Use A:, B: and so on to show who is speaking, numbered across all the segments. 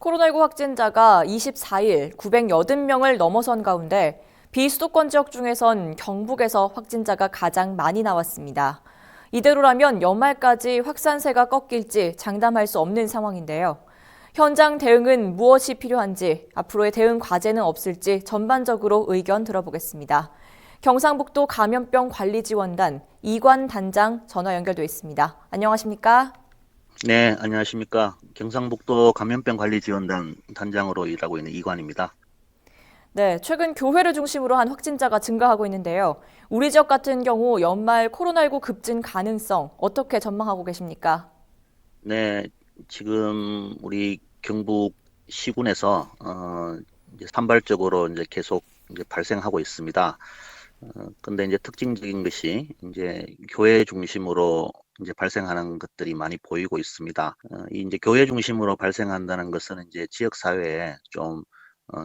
A: 코로나19 확진자가 24일 980명을 넘어선 가운데 비수도권 지역 중에선 경북에서 확진자가 가장 많이 나왔습니다. 이대로라면 연말까지 확산세가 꺾일지 장담할 수 없는 상황인데요. 현장 대응은 무엇이 필요한지, 앞으로의 대응 과제는 없을지 전반적으로 의견 들어보겠습니다. 경상북도 감염병 관리지원단 이관 단장 전화 연결돼 있습니다. 안녕하십니까?
B: 네, 안녕하십니까. 경상북도 감염병관리지원단 단장으로 일하고 있는 이관입니다.
A: 네, 최근 교회를 중심으로 한 확진자가 증가하고 있는데요. 우리 지역 같은 경우 연말 코로나19 급증 가능성 어떻게 전망하고 계십니까?
B: 네, 지금 우리 경북 시군에서 이제 산발적으로 이제 계속 이제 발생하고 있습니다. 근데 이제 특징적인 것이 이제 교회 중심으로 이제 발생하는 것들이 많이 보이고 있습니다. 이 이제 교회 중심으로 발생한다는 것은 이제 지역 사회에 좀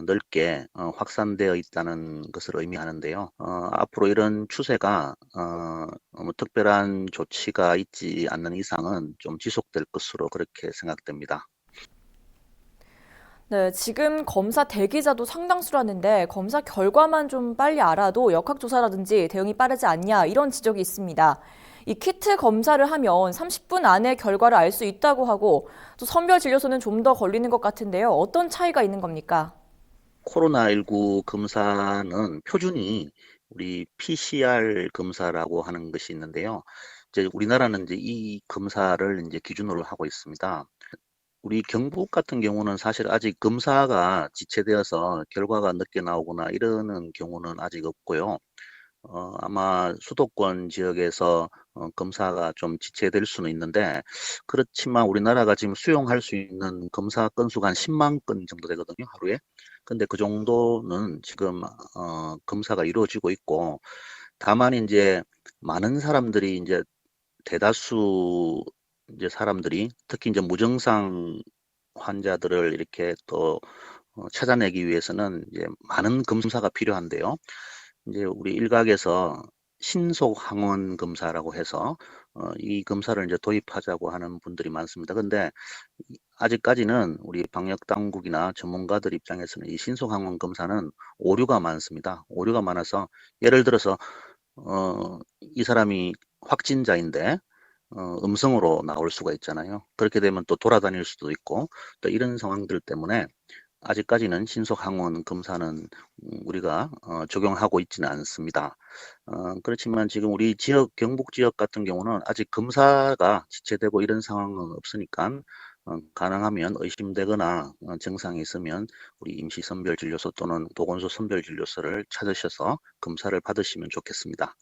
B: 넓게 확산되어 있다는 것을 의미하는데요. 앞으로 이런 추세가 뭐 특별한 조치가 있지 않는 이상은 좀 지속될 것으로 그렇게 생각됩니다.
A: 네, 지금 검사 대기자도 상당수라는데 검사 결과만 좀 빨리 알아도 역학조사라든지 대응이 빠르지 않냐 이런 지적이 있습니다. 이 키트 검사를 하면 30분 안에 결과를 알 수 있다고 하고 또 선별 진료소는 좀 더 걸리는 것 같은데요. 어떤 차이가 있는 겁니까?
B: 코로나19 검사는 표준이 우리 PCR 검사라고 하는 것이 있는데요. 이제 우리나라는 이제 이 검사를 이제 기준으로 하고 있습니다. 우리 경북 같은 경우는 사실 아직 검사가 지체되어서 결과가 늦게 나오거나 이러는 경우는 아직 없고요. 아마 수도권 지역에서 검사가 좀 지체될 수는 있는데, 그렇지만 우리나라가 지금 수용할 수 있는 검사 건수가 한 10만 건 정도 되거든요, 하루에. 근데 그 정도는 지금 검사가 이루어지고 있고, 다만 이제 많은 사람들이 이제 대다수 이제 사람들이 특히 이제 무증상 환자들을 이렇게 또 찾아내기 위해서는 이제 많은 검사가 필요한데요. 이제 우리 일각에서 신속 항원 검사라고 해서 이 검사를 이제 도입하자고 하는 분들이 많습니다. 근데 아직까지는 우리 방역 당국이나 전문가들 입장에서는 이 신속 항원 검사는 오류가 많습니다. 오류가 많아서 예를 들어서 이 사람이 확진자인데 음성으로 나올 수가 있잖아요. 그렇게 되면 또 돌아다닐 수도 있고 또 이런 상황들 때문에 아직까지는 신속 항원 검사는 우리가 적용하고 있지는 않습니다. 그렇지만 지금 우리 지역, 경북 지역 같은 경우는 아직 검사가 지체되고 이런 상황은 없으니까 가능하면 의심되거나 증상이 있으면 우리 임시선별진료소 또는 보건소 선별진료소를 찾으셔서 검사를 받으시면 좋겠습니다.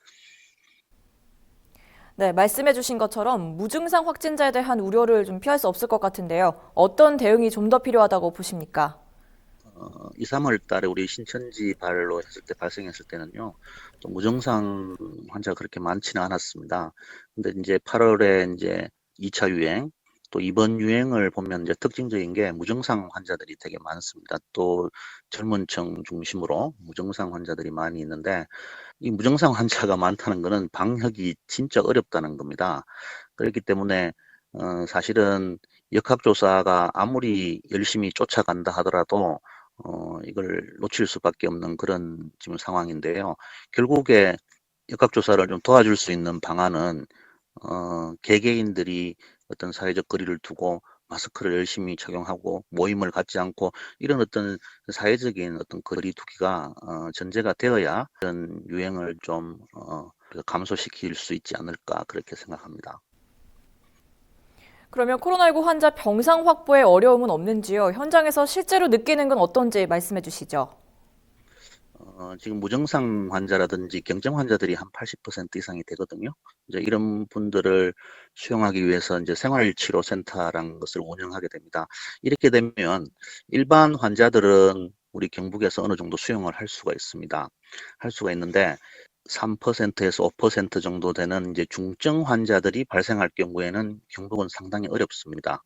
A: 네, 말씀해 주신 것처럼 무증상 확진자에 대한 우려를 좀 피할 수 없을 것 같은데요. 어떤 대응이 좀 더 필요하다고 보십니까?
B: 2, 3월 달에 우리 신천지 발로 했을 때 발생했을 때는요, 또 무증상 환자가 그렇게 많지는 않았습니다. 근데 이제 8월에 이제 2차 유행, 또 이번 유행을 보면 이제 특징적인 게 무증상 환자들이 되게 많습니다. 또 젊은 층 중심으로 무증상 환자들이 많이 있는데, 이 무증상 환자가 많다는 것은 방역이 진짜 어렵다는 겁니다. 그렇기 때문에 사실은 역학조사가 아무리 열심히 쫓아간다 하더라도 이걸 놓칠 수밖에 없는 그런 지금 상황인데요. 결국에 역학조사를 좀 도와줄 수 있는 방안은 개개인들이 어떤 사회적 거리를 두고 마스크를 열심히 착용하고 모임을 갖지 않고 이런 어떤 사회적인 어떤 거리 두기가 전제가 되어야 이런 유행을 좀 감소시킬 수 있지 않을까 그렇게 생각합니다.
A: 그러면 코로나19 환자 병상 확보에 어려움은 없는지요? 현장에서 실제로 느끼는 건 어떤지 말씀해 주시죠.
B: 지금 무증상 환자라든지 경증 환자들이 한 80% 이상이 되거든요. 이제 이런 분들을 수용하기 위해서 이제 생활치료센터라는 것을 운영하게 됩니다. 이렇게 되면 일반 환자들은 우리 경북에서 어느 정도 수용을 할 수가 있습니다. 할 수가 있는데 3%에서 5% 정도 되는 이제 중증 환자들이 발생할 경우에는 경북은 상당히 어렵습니다.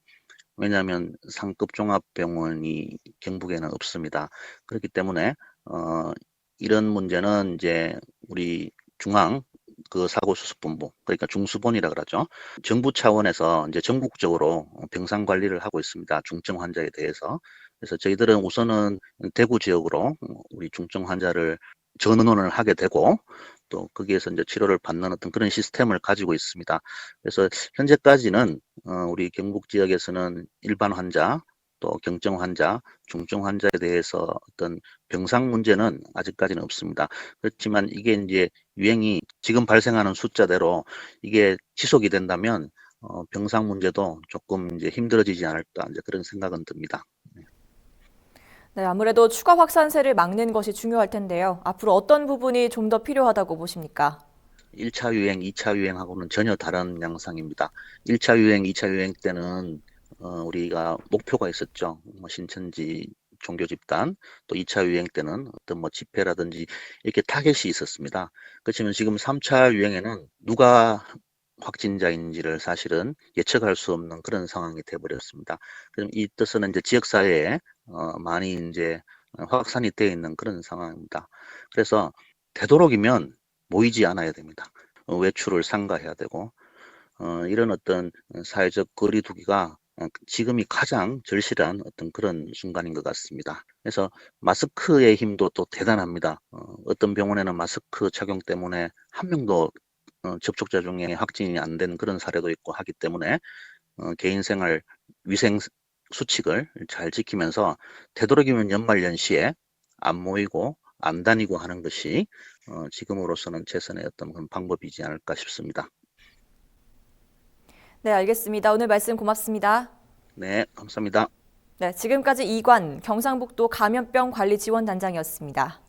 B: 왜냐하면 상급 종합병원이 경북에는 없습니다. 그렇기 때문에 어, 이런 문제는 이제 우리 중앙 그 사고수습본부, 그러니까 중수본이라 그러죠. 정부 차원에서 이제 전국적으로 병상 관리를 하고 있습니다. 중증 환자에 대해서. 그래서 저희들은 우선은 대구 지역으로 우리 중증 환자를 전원을 하게 되고 또 거기에서 이제 치료를 받는 어떤 그런 시스템을 가지고 있습니다. 그래서 현재까지는 우리 경북 지역에서는 일반 환자, 또 경증 환자, 중증 환자에 대해서 어떤 병상 문제는 아직까지는 없습니다. 그렇지만 이게 이제 유행이 지금 발생하는 숫자대로 이게 지속이 된다면 병상 문제도 조금 이제 힘들어지지 않을까 이제 그런 생각은 듭니다.
A: 네, 아무래도 추가 확산세를 막는 것이 중요할 텐데요. 앞으로 어떤 부분이 좀 더 필요하다고 보십니까?
B: 1차 유행, 2차 유행하고는 전혀 다른 양상입니다. 1차 유행, 2차 유행 때는 우리가 목표가 있었죠. 뭐 신천지 종교 집단, 또 2차 유행 때는 어떤 뭐 집회라든지 이렇게 타겟이 있었습니다. 그렇지만 지금 3차 유행에는 누가 확진자인지를 사실은 예측할 수 없는 그런 상황이 돼버렸습니다. 그럼 이 뜻은 이제 지역사회에 많이 이제 확산이 되어 있는 그런 상황입니다. 그래서 되도록이면 모이지 않아야 됩니다. 외출을 삼가해야 되고 이런 어떤 사회적 거리 두기가 지금이 가장 절실한 어떤 그런 순간인 것 같습니다. 그래서 마스크의 힘도 또 대단합니다. 어떤 병원에는 마스크 착용 때문에 한 명도 접촉자 중에 확진이 안 된 그런 사례도 있고 하기 때문에 개인생활 위생 수칙을 잘 지키면서 되도록이면 연말연시에 안 모이고 안 다니고 하는 것이 지금으로서는 최선의 어떤 그런 방법이지 않을까 싶습니다.
A: 네, 알겠습니다. 오늘 말씀 고맙습니다.
B: 네, 감사합니다.
A: 네, 지금까지 이관 경상북도 감염병 관리 지원단장이었습니다.